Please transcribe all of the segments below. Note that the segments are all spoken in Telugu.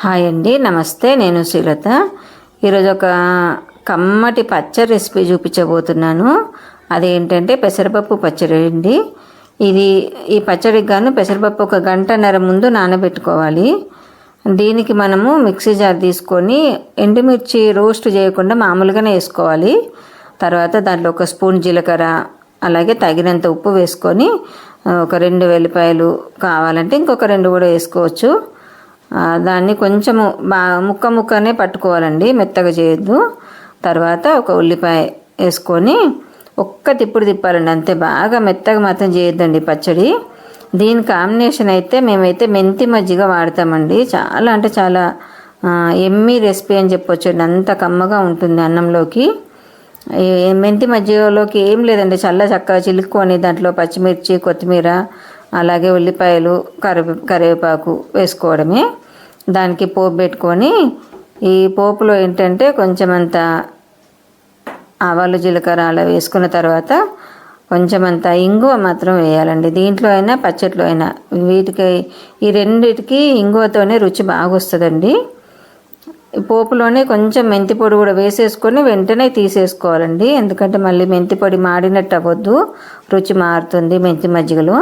హాయ్ అండి, నమస్తే. నేను శ్రీలత. ఈరోజు ఒక కమ్మటి పచ్చడి రెసిపీ చూపించబోతున్నాను. అదేంటంటే పెసరపప్పు పచ్చడి అండి. ఈ పచ్చడికి గాను పెసరపప్పు 1 గంటన్నర ముందు నానబెట్టుకోవాలి. దీనికి మనము మిక్సీ జార్ తీసుకొని ఎండుమిర్చి రోస్ట్ చేయకుండా మామూలుగానే వేసుకోవాలి. తర్వాత దాంట్లో 1 స్పూన్ జీలకర్ర, అలాగే తగినంత ఉప్పు వేసుకొని ఒక 2 వెల్లిపాయలు కావాలంటే ఇంకొక 2 కూడా వేసుకోవచ్చు. దాన్ని కొంచెము ముక్కనే పట్టుకోవాలండి, మెత్తగా చేయొద్దు. తర్వాత ఒక ఉల్లిపాయ వేసుకొని ఒక్క తిప్పుడు తిప్పాలండి, అంతే. బాగా మెత్తగా మాత్రం చేయొద్దండి పచ్చడి. దీని కాంబినేషన్ అయితే మేమైతే మెంతి మజ్జిగ వాడతామండి. చాలా అంటే చాలా ఎమ్మీ రెసిపీ అని చెప్పొచ్చు. అంత కమ్మగా ఉంటుంది అన్నంలోకి. మెంతి మజ్జిగలోకి ఏం లేదండి, చక్కగా చిలుక్కొని దాంట్లో పచ్చిమిర్చి, కొత్తిమీర, అలాగే ఉల్లిపాయలు, కరివేపాకు వేసుకోవడమే. దానికి పోపు పెట్టుకొని ఈ పోపులో ఏంటంటే కొంచెమంత ఆవాలు, జీలకర్ర అలా వేసుకున్న తర్వాత కొంచెమంత ఇంగువ మాత్రం వేయాలండి. దీంట్లో అయినా పచ్చట్లో అయినా ఈ రెండిటికి ఇంగువతోనే రుచి బాగా వస్తుందండి. పోపులోనే కొంచెం మెంతి పొడి కూడా వేసేసుకొని వెంటనే తీసేసుకోవాలండి. ఎందుకంటే మళ్ళీ మెంతి పొడి మాడినట్టు అవ్వద్దు, రుచి మారుతుంది మెంతి మజ్జిగలో.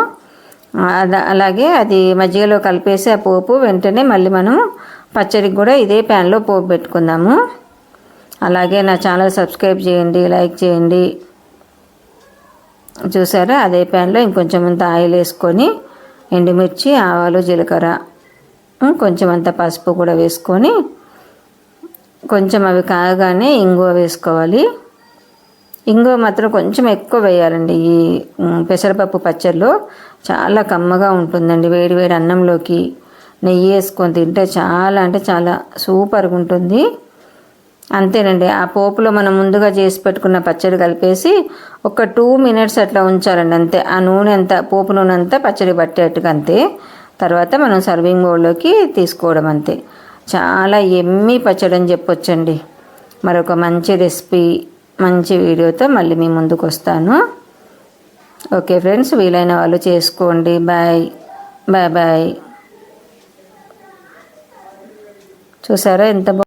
అలాగే అది మజ్జిగలో కలిపేసి ఆ పోపు వెంటనే మళ్ళీ మనం పచ్చడికి కూడా ఇదే ప్యాన్లో పోపు పెట్టుకుందాము. అలాగే నా ఛానల్ సబ్స్క్రైబ్ చేయండి, లైక్ చేయండి. చూసారా, అదే ప్యాన్లో ఇంకొంచెం అంత ఆయిల్ వేసుకొని ఎండుమిర్చి, ఆవాలు, జీలకర్ర, కొంచెం అంత పసుపు కూడా వేసుకొని కొంచెం అవి కాగానే ఇంగువ వేసుకోవాలి. ఇంగువ మాత్రం కొంచెం ఎక్కువ వేయాలండి. ఈ పెసరపప్పు పచ్చడిలో చాలా కమ్మగా ఉంటుందండి. వేడి వేడి అన్నంలోకి నెయ్యి వేసుకొని తింటే చాలా అంటే చాలా సూపర్గా ఉంటుంది. అంతేనండి. ఆ పోపులో మనం ముందుగా చేసి పెట్టుకున్న పచ్చడి కలిపేసి ఒక 2 మినిట్స్ అట్లా ఉంచాలండి, అంతే. ఆ నూనె అంతా, పోపు నూనె అంతా పచ్చడి పట్టేట్టుగా, అంతే. తర్వాత మనం సర్వింగ్ బౌల్లోకి తీసుకోవడం, అంతే. చాలా ఎమ్మీ పచ్చడి అని చెప్పొచ్చండి. మరొక మంచి రెసిపీ, మంచి వీడియోతో మళ్ళీ మీ ముందుకు వస్తాను. ఓకే ఫ్రెండ్స్, వీలైన వాళ్ళు చేసుకోండి. Bye bye bye. చూసారా ఎంత